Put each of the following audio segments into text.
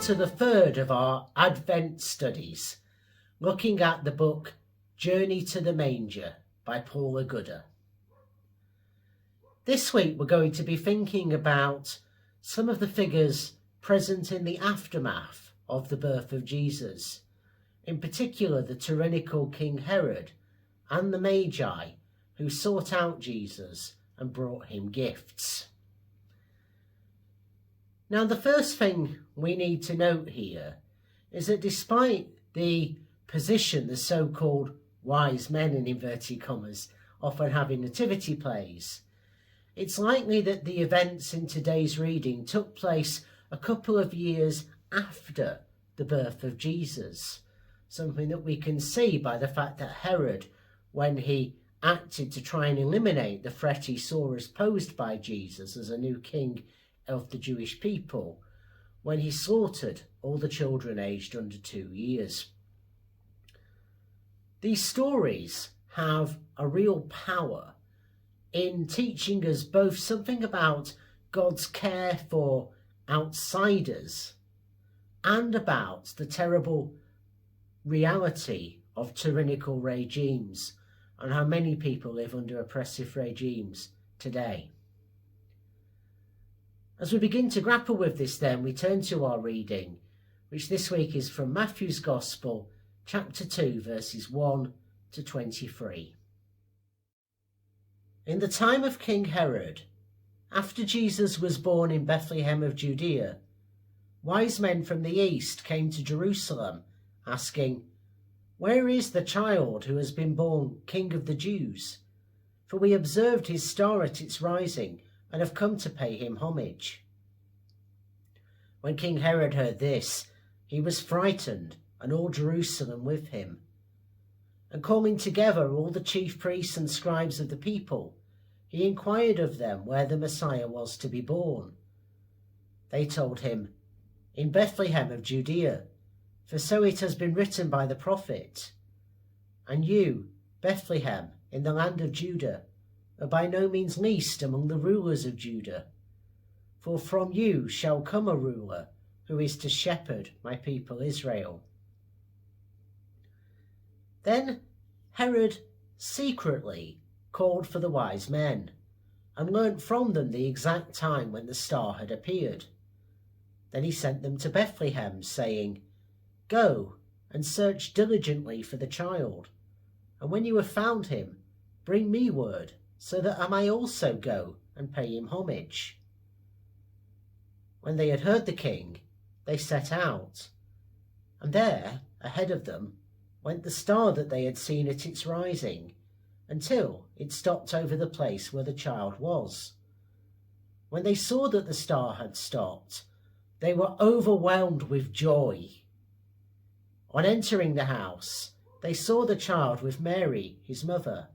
to the third of our Advent studies, looking at the book Journey to the Manger by Paula Gooder. This week we're going to be thinking about some of the figures present in the aftermath of the birth of Jesus, in particular the tyrannical King Herod and the Magi who sought out Jesus and brought him gifts. Now, the first thing we need to note here is that despite the position the so-called wise men, in inverted commas, often have in nativity plays, it's likely that the events in today's reading took place a couple of years after the birth of Jesus, something that we can see by the fact that Herod, when he acted to try and eliminate the threat he saw as posed by Jesus as a new king of the Jewish people, when he slaughtered all the children aged under 2 years. These stories have a real power in teaching us both something about God's care for outsiders and about the terrible reality of tyrannical regimes and how many people live under oppressive regimes today. As we begin to grapple with this then, we turn to our reading, which this week is from Matthew's Gospel, chapter 2, verses 1 to 23. In the time of King Herod, after Jesus was born in Bethlehem of Judea, wise men from the east came to Jerusalem, asking, "Where is the child who has been born King of the Jews? For we observed his star at its rising, and have come to pay him homage." When King Herod heard this, he was frightened, and all Jerusalem with him. And calling together all the chief priests and scribes of the people, he inquired of them where the Messiah was to be born. They told him, "In Bethlehem of Judea, for so it has been written by the prophet. And you, Bethlehem, in the land of Judah, are by no means least among the rulers of Judah. For from you shall come a ruler who is to shepherd my people Israel." Then Herod secretly called for the wise men and learnt from them the exact time when the star had appeared. Then he sent them to Bethlehem, saying, "Go and search diligently for the child, and when you have found him, bring me word, so that I may also go and pay him homage." When they had heard the king, they set out, and there, ahead of them, went the star that they had seen at its rising, until it stopped over the place where the child was. When they saw that the star had stopped, they were overwhelmed with joy. On entering the house, they saw the child with Mary, his mother,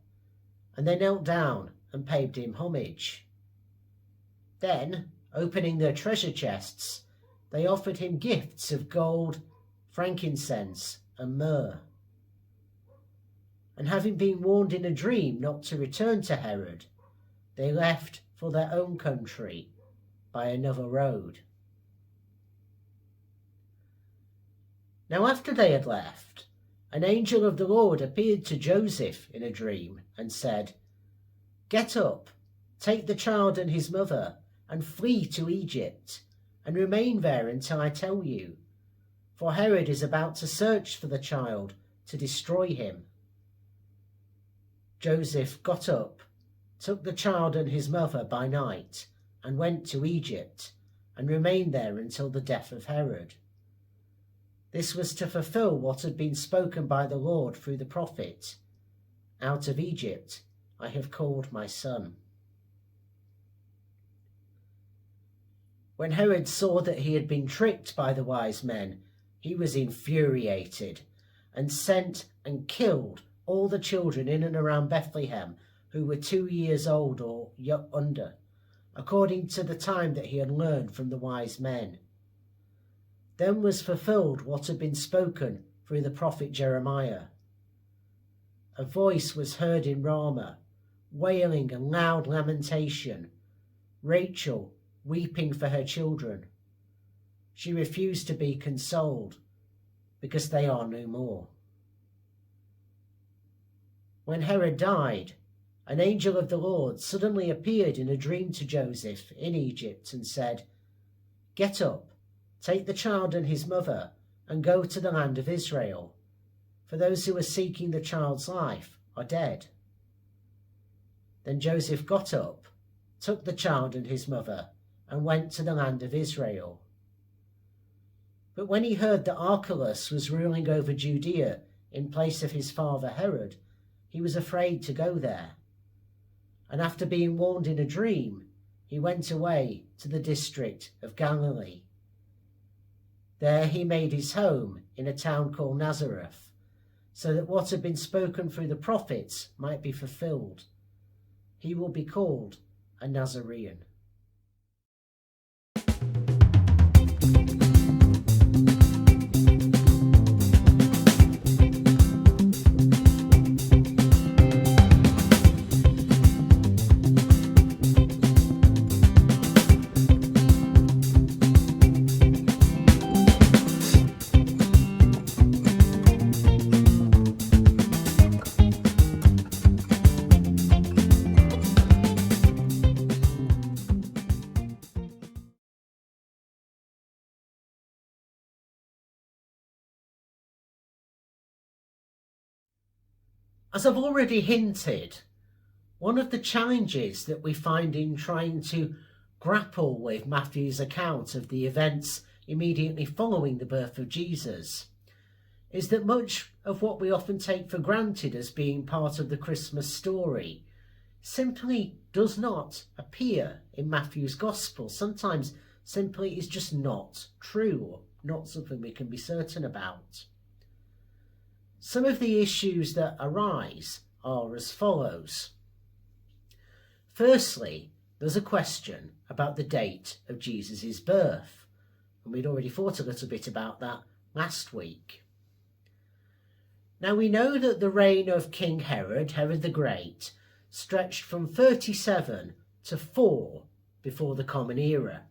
and they knelt down and paid him homage. Then, opening their treasure chests, they offered him gifts of gold, frankincense, and myrrh. And having been warned in a dream not to return to Herod, they left for their own country by another road. Now after they had left, an angel of the Lord appeared to Joseph in a dream and said, "Get up, take the child and his mother, and flee to Egypt, and remain there until I tell you, for Herod is about to search for the child to destroy him." Joseph got up, took the child and his mother by night, and went to Egypt, and remained there until the death of Herod. This was to fulfill what had been spoken by the Lord through the prophet, "Out of Egypt I have called my son." When Herod saw that he had been tricked by the wise men, he was infuriated, and sent and killed all the children in and around Bethlehem who were 2 years old or under, according to the time that he had learned from the wise men. Then was fulfilled what had been spoken through the prophet Jeremiah. A voice was heard in Ramah, wailing and loud lamentation, Rachel weeping for her children. she refused to be consoled, because they are no more. When Herod died, an angel of the Lord suddenly appeared in a dream to Joseph in Egypt and said, "Get up, take the child and his mother, and go to the land of Israel, for those who are seeking the child's life are dead." Then Joseph got up, took the child and his mother, and went to the land of Israel. But when he heard that Archelaus was ruling over Judea in place of his father Herod, he was afraid to go there. And after being warned in a dream, he went away to the district of Galilee. There he made his home in a town called Nazareth, so that what had been spoken through the prophets might be fulfilled. He will be called a Nazarene. As I've already hinted, one of the challenges that we find in trying to grapple with Matthew's account of the events immediately following the birth of Jesus is that much of what we often take for granted as being part of the Christmas story simply does not appear in Matthew's Gospel. Sometimes simply is just not true, or not something we can be certain about. Some of the issues that arise are as follows. Firstly, there's a question about the date of Jesus' birth, and we'd already thought a little bit about that last week. Now we know that the reign of King Herod the Great, stretched from 37 to 4 before the Common Era,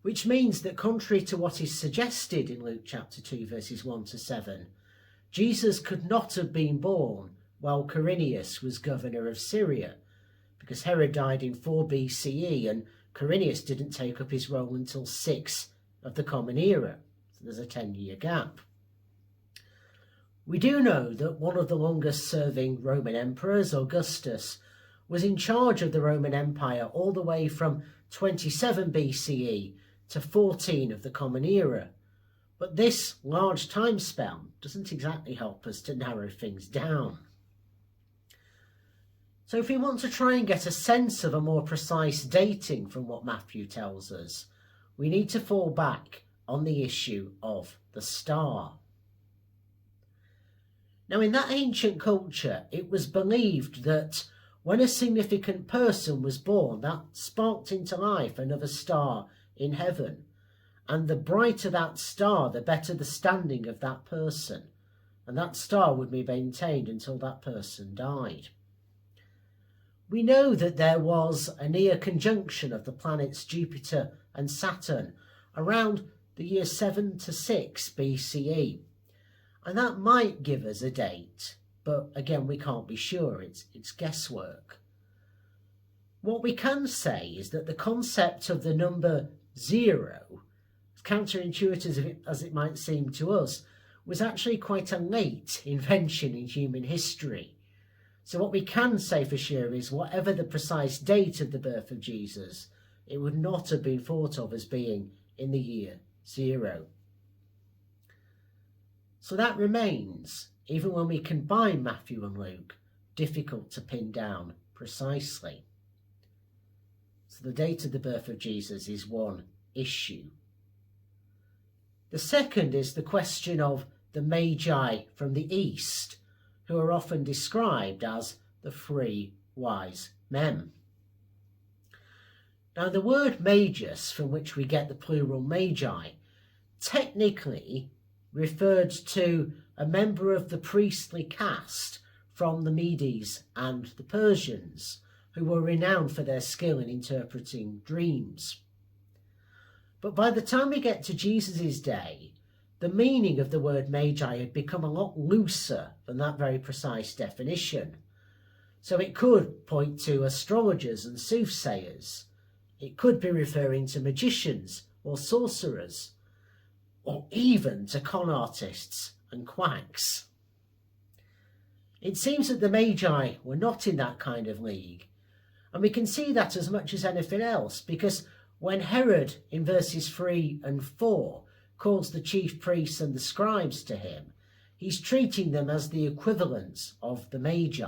which means that contrary to what is suggested in Luke chapter 2 verses 1 to 7, Jesus could not have been born while Quirinius was governor of Syria, because Herod died in 4 BCE and Quirinius didn't take up his role until 6 of the Common Era. So there's a 10-year gap. We do know that one of the longest serving Roman emperors, Augustus, was in charge of the Roman Empire all the way from 27 BCE to 14 of the Common Era. But this large time span doesn't exactly help us to narrow things down. So if we want to try and get a sense of a more precise dating from what Matthew tells us, we need to fall back on the issue of the star. Now, in that ancient culture, it was believed that when a significant person was born, that sparked into life another star in heaven. And the brighter that star, the better the standing of that person. And that star would be maintained until that person died. We know that there was a near conjunction of the planets Jupiter and Saturn around the year 7 to 6 BCE. And that might give us a date, but again, we can't be sure. It's guesswork. What we can say is that the concept of the number 0, counterintuitive as it might seem to us, was actually quite a late invention in human history. So what we can say for sure is whatever the precise date of the birth of Jesus, it would not have been thought of as being in the year 0. So that remains, even when we combine Matthew and Luke, difficult to pin down precisely. So the date of the birth of Jesus is one issue. The second is the question of the Magi from the east, who are often described as the 3 wise men. Now, the word magus, from which we get the plural magi, technically referred to a member of the priestly caste from the Medes and the Persians, who were renowned for their skill in interpreting dreams. But by the time we get to Jesus' day, the meaning of the word Magi had become a lot looser than that very precise definition. So it could point to astrologers and soothsayers. It could be referring to magicians or sorcerers, or even to con artists and quacks. It seems that the Magi were not in that kind of league, and we can see that as much as anything else, because when Herod, in verses 3 and 4, calls the chief priests and the scribes to him, he's treating them as the equivalents of the Magi.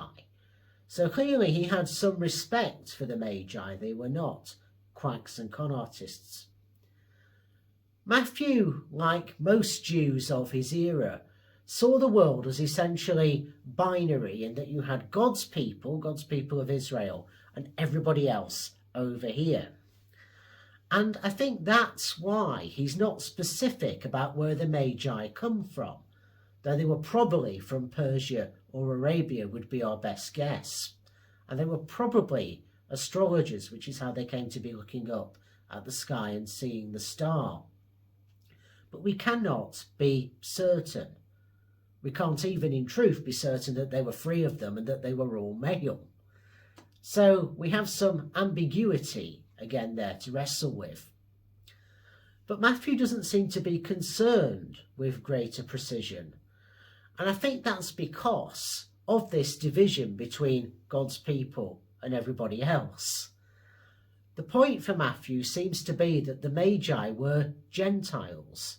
So clearly he had some respect for the Magi. They were not quacks and con artists. Matthew, like most Jews of his era, saw the world as essentially binary, in that you had God's people of Israel, and everybody else over here. And I think that's why he's not specific about where the Magi come from, though they were probably from Persia or Arabia would be our best guess. And they were probably astrologers, which is how they came to be looking up at the sky and seeing the star. But we cannot be certain. We can't even in truth be certain that there were 3 of them and that they were all male. So we have some ambiguity again there to wrestle with. But Matthew doesn't seem to be concerned with greater precision. And I think that's because of this division between God's people and everybody else. The point for Matthew seems to be that the Magi were Gentiles.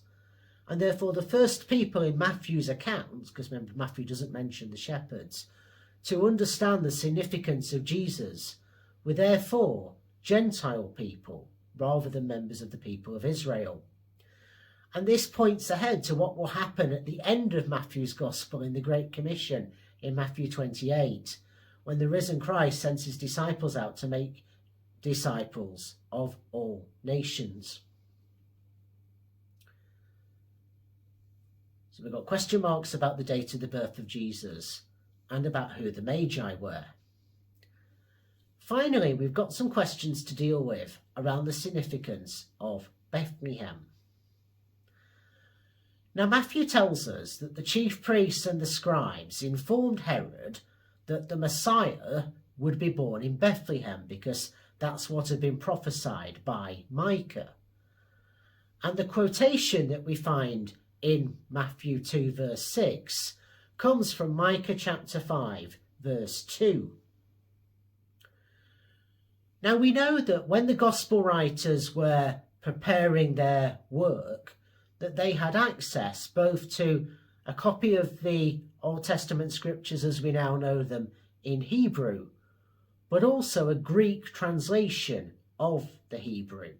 And therefore the first people in Matthew's account, because remember Matthew doesn't mention the shepherds, to understand the significance of Jesus were therefore Gentile people rather than members of the people of Israel. And this points ahead to what will happen at the end of Matthew's Gospel in the Great Commission in Matthew 28, when the risen Christ sends his disciples out to make disciples of all nations. So we've got question marks about the date of the birth of Jesus and about who the Magi were. Finally, we've got some questions to deal with around the significance of Bethlehem. Now, Matthew tells us that the chief priests and the scribes informed Herod that the Messiah would be born in Bethlehem because that's what had been prophesied by Micah. And the quotation that we find in Matthew 2 verse 6 comes from Micah chapter 5 verse 2. Now we know that when the gospel writers were preparing their work, that they had access both to a copy of the Old Testament scriptures as we now know them in Hebrew, but also a Greek translation of the Hebrew.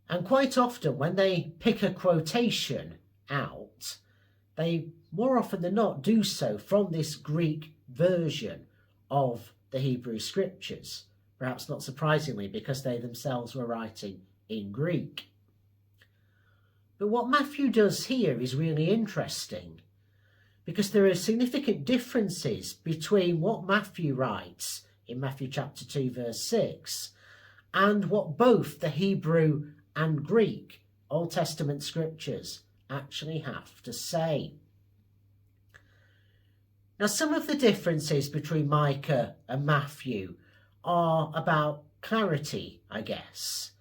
And quite often when they pick a quotation out, they more often than not do so from this Greek version of the Hebrew scriptures, perhaps not surprisingly because they themselves were writing in Greek. But what Matthew does here is really interesting, because there are significant differences between what Matthew writes in Matthew chapter 2 verse 6 and what both the Hebrew and Greek Old Testament scriptures actually have to say. Now, some of the differences between Micah and Matthew are about clarity, I guess.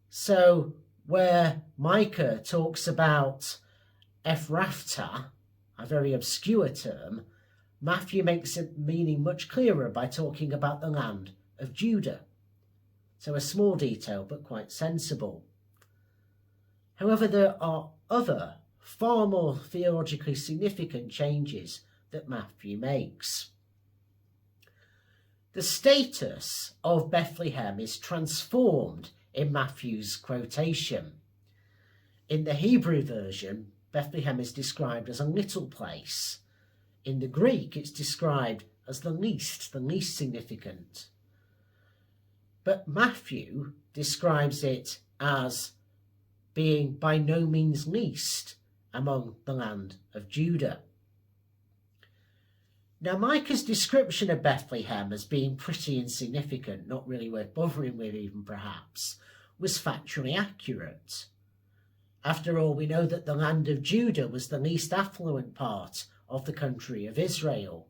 So, where Micah talks about Ephrathah, a very obscure term, Matthew makes it meaning much clearer by talking about the land of Judah. So a small detail, but quite sensible. However, there are other, far more theologically significant changes that Matthew makes. The status of Bethlehem is transformed in Matthew's quotation. In the Hebrew version, Bethlehem is described as a little place. In the Greek, it's described as the least significant. But Matthew describes it as being by no means least among the land of Judah. Now, Micah's description of Bethlehem as being pretty insignificant, not really worth bothering with even perhaps, was factually accurate. After all, we know that the land of Judah was the least affluent part of the country of Israel,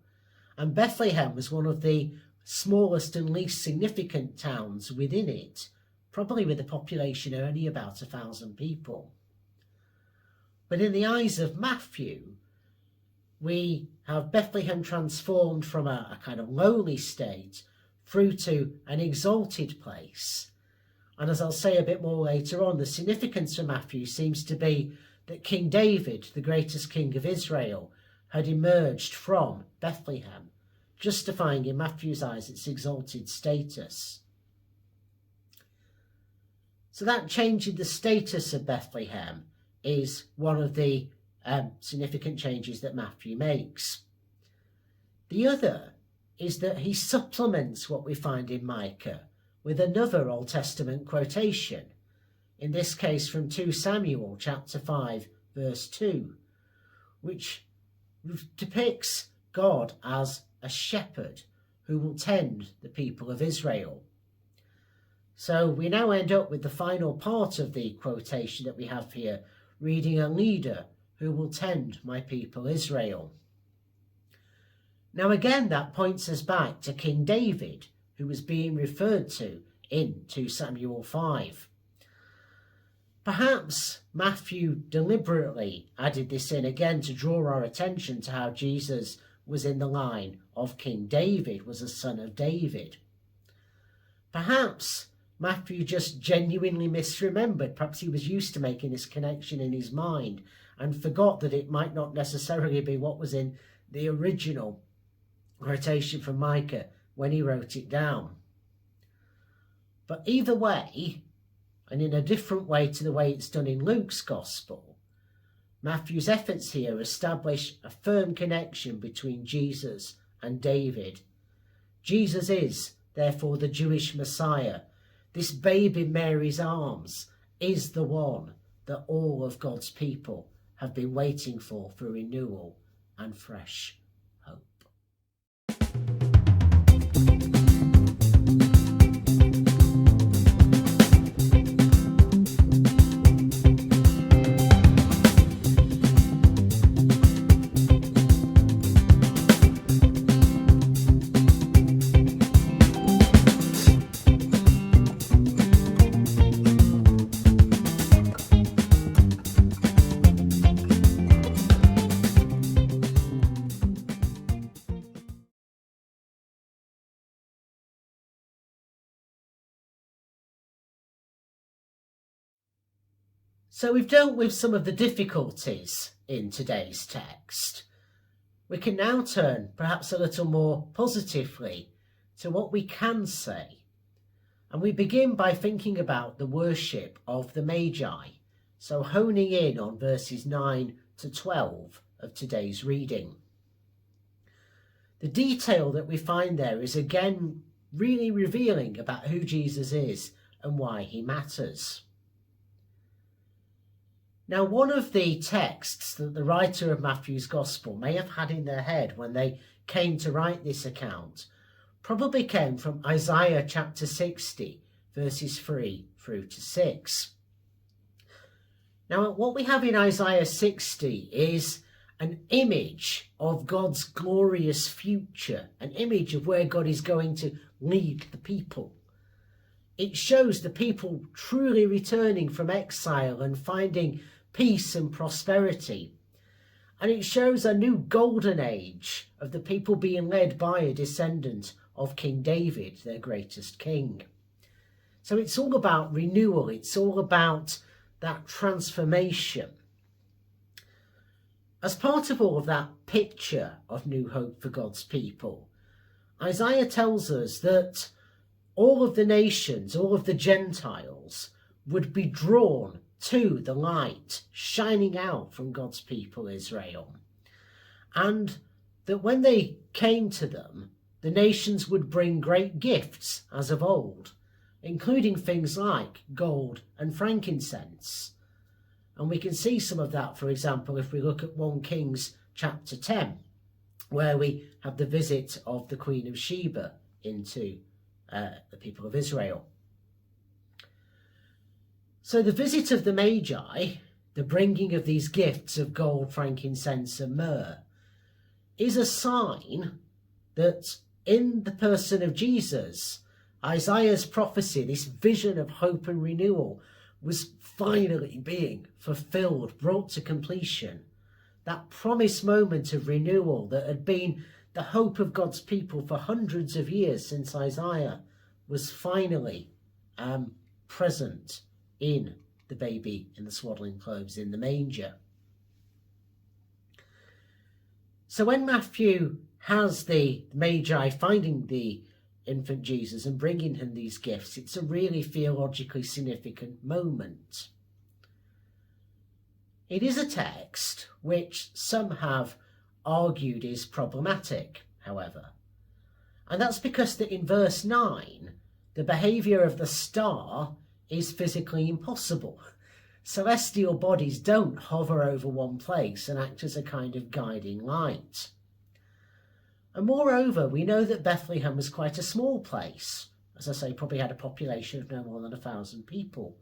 and Bethlehem was one of the smallest and least significant towns within it, probably with a population only about 1,000 people. But in the eyes of Matthew, we have Bethlehem transformed from a kind of lowly state through to an exalted place. And as I'll say a bit more later on, the significance for Matthew seems to be that King David, the greatest king of Israel, had emerged from Bethlehem, justifying in Matthew's eyes its exalted status. So that change in the status of Bethlehem is one of the significant changes that Matthew makes. The other is that he supplements what we find in Micah with another Old Testament quotation, in this case from 2 Samuel chapter 5 verse 2, which depicts God as a shepherd who will tend the people of Israel. So we now end up with the final part of the quotation that we have here, reading, "A leader who will tend my people Israel." Now again, that points us back to King David, who was being referred to in 2 Samuel 5. Perhaps Matthew deliberately added this in again to draw our attention to how Jesus was in the line of King David, was a son of David. Perhaps Matthew just genuinely misremembered. Perhaps he was used to making this connection in his mind and forgot that it might not necessarily be what was in the original quotation from Micah when he wrote it down. But either way, and in a different way to the way it's done in Luke's Gospel, Matthew's efforts here establish a firm connection between Jesus and David. Jesus is, therefore, the Jewish Messiah. This babe in Mary's arms is the one that all of God's people have been waiting for renewal and fresh hope. So we've dealt with some of the difficulties in today's text. We can now turn perhaps a little more positively to what we can say. And we begin by thinking about the worship of the Magi, so honing in on verses 9 to 12 of today's reading. The detail that we find there is again really revealing about who Jesus is and why he matters. Now, one of the texts that the writer of Matthew's Gospel may have had in their head when they came to write this account probably came from Isaiah chapter 60, verses 3 through to 6. Now, what we have in Isaiah 60 is an image of God's glorious future, an image of where God is going to lead the people. It shows the people truly returning from exile and finding peace and prosperity. And it shows a new golden age of the people being led by a descendant of King David, their greatest king. So it's all about renewal. It's all about that transformation. As part of all of that picture of new hope for God's people, Isaiah tells us that all of the nations, all of the Gentiles would be drawn to the light shining out from God's people Israel, and that when they came to them, the nations would bring great gifts as of old, including things like gold and frankincense. And we can see some of that, for example, if we look at 1 Kings chapter 10, where we have the visit of the Queen of Sheba into the people of Israel. So the visit of the Magi, the bringing of these gifts of gold, frankincense and myrrh, is a sign that in the person of Jesus, Isaiah's prophecy, this vision of hope and renewal, was finally being fulfilled, brought to completion. That promised moment of renewal that had been the hope of God's people for hundreds of years since Isaiah was finally present in the baby in the swaddling clothes in the manger. So when Matthew has the Magi finding the infant Jesus and bringing him these gifts, it's a really theologically significant moment. It is a text which some have argued is problematic, however. And that's because that in verse 9, the behaviour of the star is physically impossible. Celestial bodies don't hover over one place and act as a kind of guiding light. And moreover, we know that Bethlehem was quite a small place. As I say, probably had a population of no more than 1,000 people.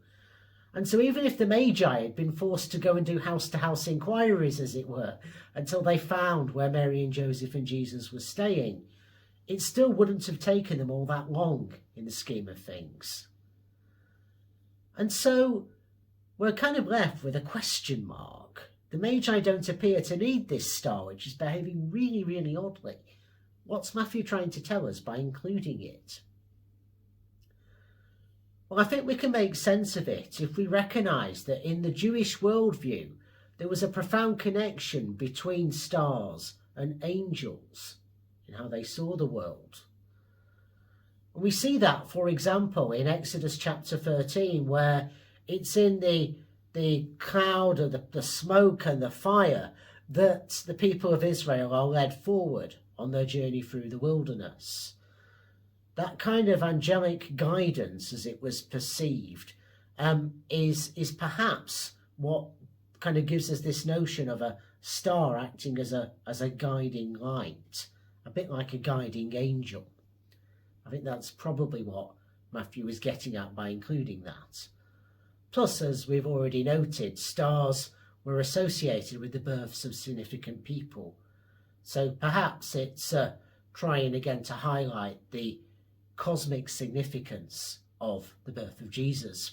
And so even if the Magi had been forced to go and do house-to-house inquiries, as it were, until they found where Mary and Joseph and Jesus were staying, it still wouldn't have taken them all that long in the scheme of things. And so we're kind of left with a question mark. The Magi don't appear to need this star, which is behaving really, really oddly. What's Matthew trying to tell us by including it? Well, I think we can make sense of it if we recognise that in the Jewish worldview, there was a profound connection between stars and angels in how they saw the world. And we see that, for example, in Exodus chapter 13, where it's in the cloud of the smoke and the fire that the people of Israel are led forward on their journey through the wilderness. That kind of angelic guidance, as it was perceived, is perhaps what kind of gives us this notion of a star acting as a guiding light, a bit like a guiding angel. I think that's probably what Matthew is getting at by including that. Plus, as we've already noted, stars were associated with the births of significant people. So perhaps it's trying again to highlight the cosmic significance of the birth of Jesus.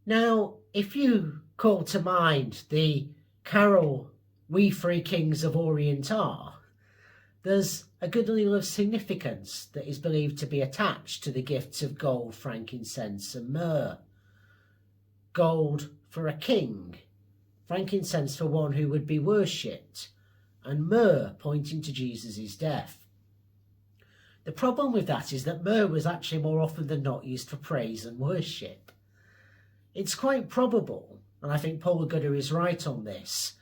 Now, if you call to mind the carol "We Three Kings of Orient Are," there's a good deal of significance that is believed to be attached to the gifts of gold, frankincense and myrrh. Gold for a king, frankincense for one who would be worshipped, and myrrh pointing to Jesus' death. The problem with that is that myrrh was actually more often than not used for praise and worship. It's quite probable, and I think Paula Gooder is right on this,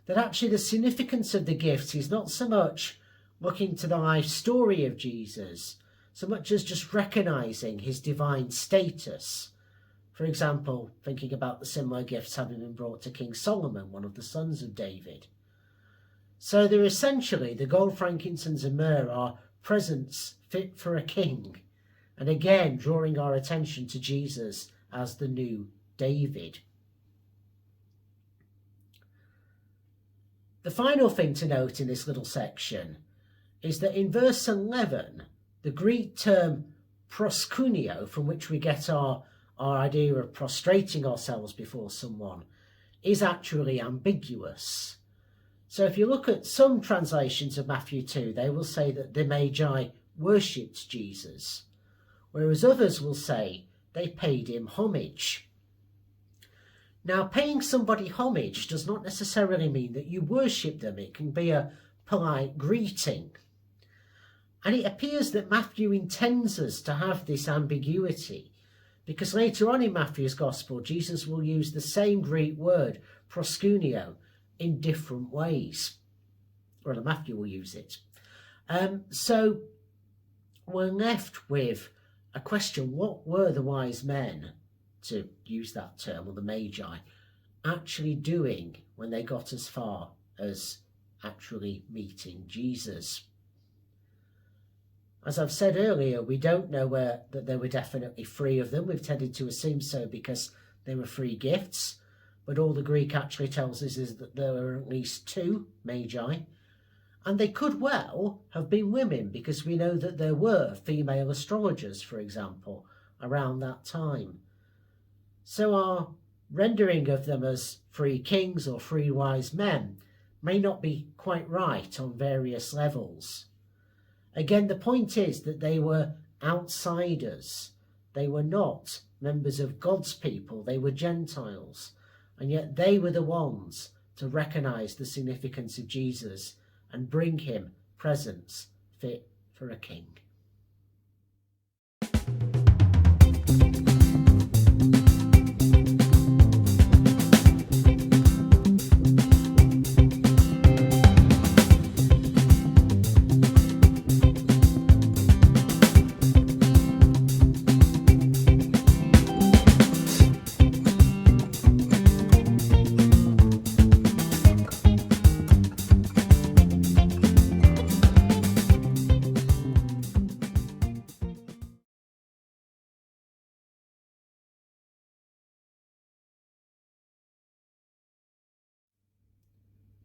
that actually the significance of the gifts is not so much looking to the life story of Jesus, so much as just recognising his divine status. For example, thinking about the similar gifts having been brought to King Solomon, one of the sons of David. So they're essentially, the gold, frankincense and myrrh are presents fit for a king, and again drawing our attention to Jesus as the new David. The final thing to note in this little section is that in verse 11, the Greek term proskuneo, from which we get our idea of prostrating ourselves before someone, is actually ambiguous. So if you look at some translations of Matthew 2, they will say that the Magi worshipped Jesus, whereas others will say they paid him homage. Now, paying somebody homage does not necessarily mean that you worship them. It can be a polite greeting. And it appears that Matthew intends us to have this ambiguity, because later on in Matthew's Gospel, Jesus will use the same Greek word, proskuneo, in different ways. Or Matthew will use it. So we're left with a question: what were the wise men, to use that term, or the Magi, actually doing when they got as far as actually meeting Jesus? As I've said earlier, we don't know that there were definitely 3 of them. We've tended to assume so because they were free gifts. But all the Greek actually tells us is that there were at least 2 Magi. And they could well have been women, because we know that there were female astrologers, for example, around that time. So our rendering of them as 3 kings or 3 wise men may not be quite right on various levels. Again, the point is that they were outsiders. They were not members of God's people. They were Gentiles. And yet they were the ones to recognize the significance of Jesus and bring him presents fit for a king.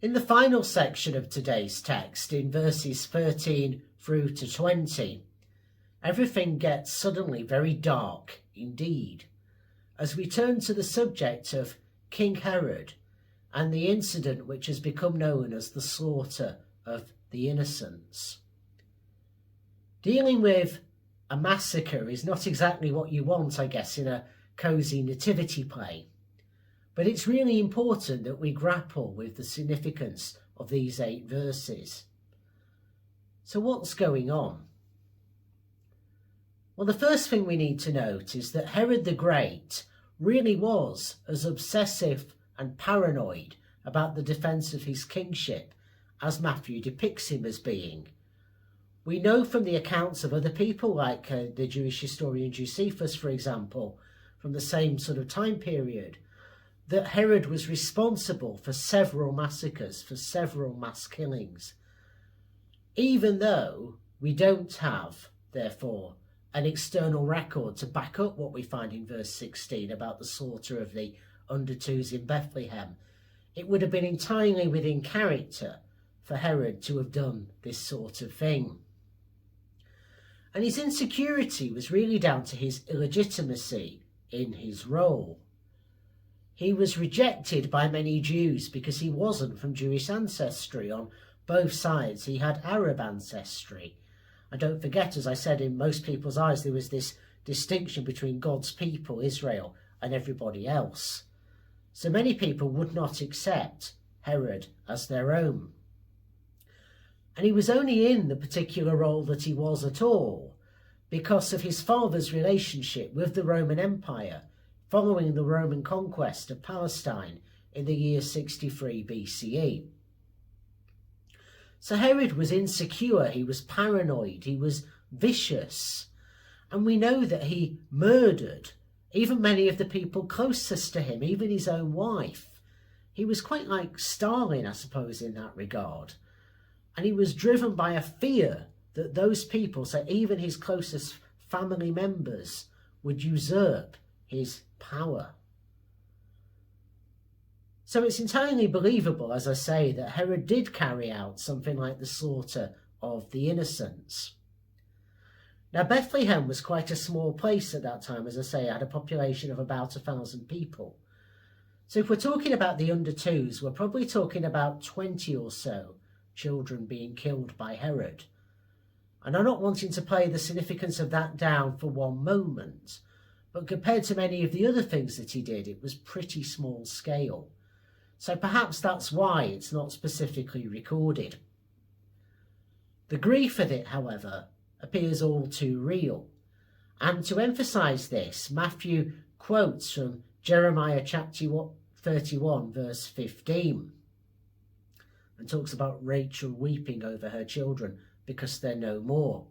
In the final section of today's text, in verses 13 through to 20, everything gets suddenly very dark indeed, as we turn to the subject of King Herod and the incident which has become known as the slaughter of the innocents. Dealing with a massacre is not exactly what you want, I guess, in a cosy nativity play. But it's really important that we grapple with the significance of these 8 verses. So what's going on? Well, the first thing we need to note is that Herod the Great really was as obsessive and paranoid about the defence of his kingship as Matthew depicts him as being. We know from the accounts of other people, like the Jewish historian Josephus, for example, from the same sort of time period, that Herod was responsible for several massacres, for several mass killings, even though we don't have, therefore, an external record to back up what we find in verse 16 about the slaughter of the under-twos in Bethlehem. It would have been entirely within character for Herod to have done this sort of thing. And his insecurity was really down to his illegitimacy in his role. He was rejected by many Jews because he wasn't from Jewish ancestry. On both sides, he had Arab ancestry. And don't forget, as I said, in most people's eyes, there was this distinction between God's people, Israel, and everybody else. So many people would not accept Herod as their own. And he was only in the particular role that he was at all because of his father's relationship with the Roman Empire, following the Roman conquest of Palestine in the year 63 BCE. So Herod was insecure, he was paranoid, he was vicious, and we know that he murdered even many of the people closest to him, even his own wife. He was quite like Stalin, I suppose, in that regard, and he was driven by a fear that those people, so even his closest family members, would usurp his power. So it's entirely believable, as I say, that Herod did carry out something like the slaughter of the innocents. Now, Bethlehem was quite a small place at that time, as I say, it had a population of about 1,000 people. So if we're talking about the under-twos, we're probably talking about 20 or so children being killed by Herod. And I'm not wanting to play the significance of that down for one moment, but compared to many of the other things that he did, it was pretty small scale. So perhaps that's why it's not specifically recorded. The grief of it, however, appears all too real. And to emphasise this, Matthew quotes from Jeremiah chapter 31, verse 15, and talks about Rachel weeping over her children because they're no more.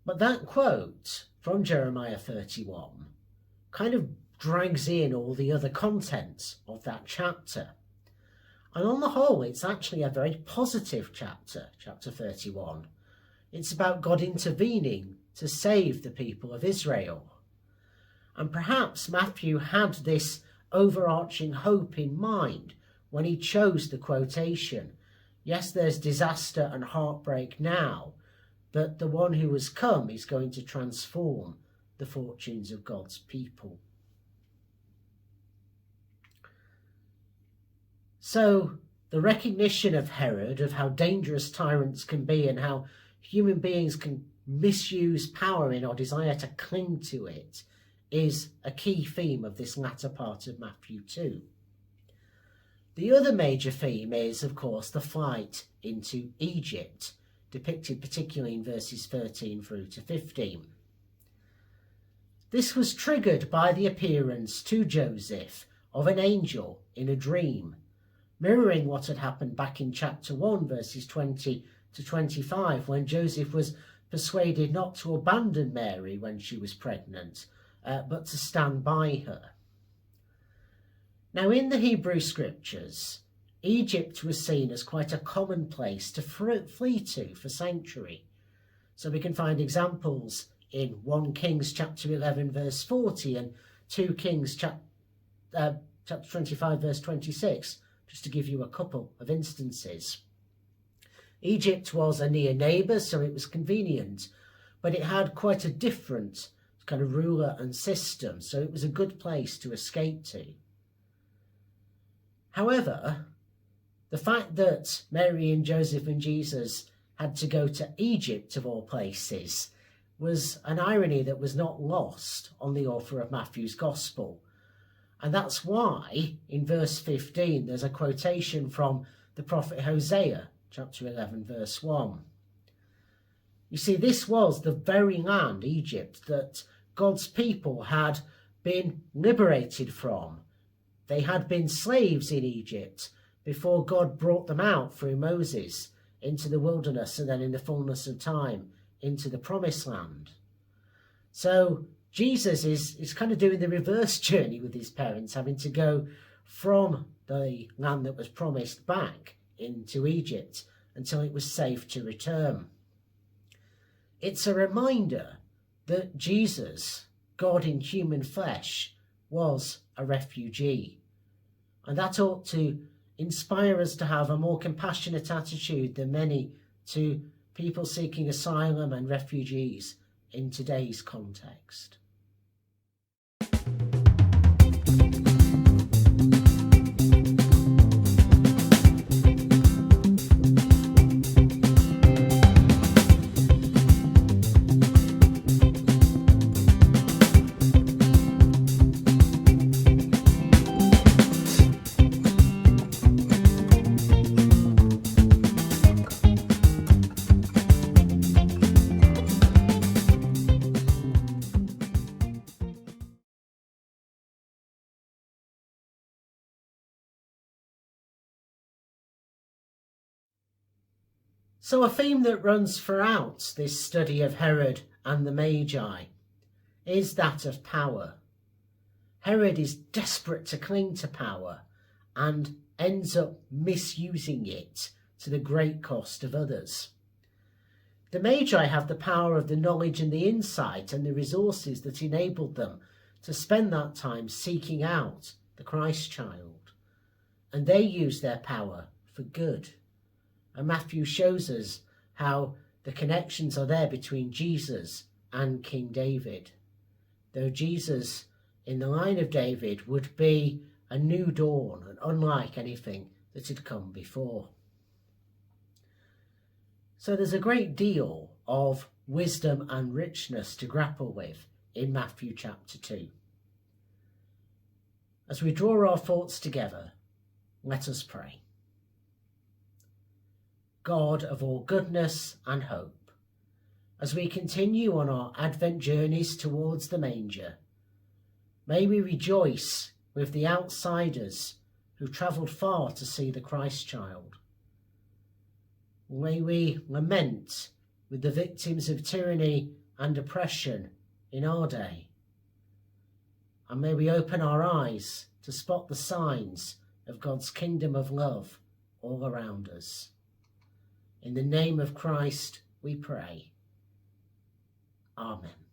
But that quote from Jeremiah 31 kind of drags in all the other contents of that chapter. And on the whole, it's actually a very positive chapter, chapter 31. It's about God intervening to save the people of Israel. And perhaps Matthew had this overarching hope in mind when he chose the quotation. Yes, there's disaster and heartbreak now, but the one who has come is going to transform the fortunes of God's people. So the recognition of Herod, of how dangerous tyrants can be and how human beings can misuse power in our desire to cling to it, is a key theme of this latter part of Matthew 2. The other major theme is, of course, the flight into Egypt, depicted particularly in verses 13 through to 15. This was triggered by the appearance to Joseph of an angel in a dream, mirroring what had happened back in chapter 1, verses 20 to 25, when Joseph was persuaded not to abandon Mary when she was pregnant, but to stand by her. Now, in the Hebrew scriptures, Egypt was seen as quite a common place to flee to for sanctuary. So we can find examples in 1 Kings chapter 11 verse 40 and 2 Kings chapter 25 verse 26, just to give you a couple of instances. Egypt was a near neighbour, so it was convenient, but it had quite a different kind of ruler and system, so it was a good place to escape to. However, the fact that Mary and Joseph and Jesus had to go to Egypt, of all places, was an irony that was not lost on the author of Matthew's Gospel. And that's why, in verse 15, there's a quotation from the prophet Hosea, chapter 11, verse 1. You see, this was the very land, Egypt, that God's people had been liberated from. They had been slaves in Egypt before God brought them out through Moses into the wilderness and then in the fullness of time into the promised land. So Jesus is kind of doing the reverse journey with his parents, having to go from the land that was promised back into Egypt until it was safe to return. It's a reminder that Jesus, God in human flesh, was a refugee. And that ought to inspire us to have a more compassionate attitude than many to people seeking asylum and refugees in today's context. So a theme that runs throughout this study of Herod and the Magi is that of power. Herod is desperate to cling to power and ends up misusing it to the great cost of others. The Magi have the power of the knowledge and the insight and the resources that enabled them to spend that time seeking out the Christ child, and they use their power for good. And Matthew shows us how the connections are there between Jesus and King David. Though Jesus, in the line of David, would be a new dawn and unlike anything that had come before. So there's a great deal of wisdom and richness to grapple with in Matthew chapter 2. As we draw our thoughts together, let us pray. God of all goodness and hope, as we continue on our Advent journeys towards the manger, may we rejoice with the outsiders who travelled far to see the Christ child. May we lament with the victims of tyranny and oppression in our day. And may we open our eyes to spot the signs of God's kingdom of love all around us. In the name of Christ we pray. Amen.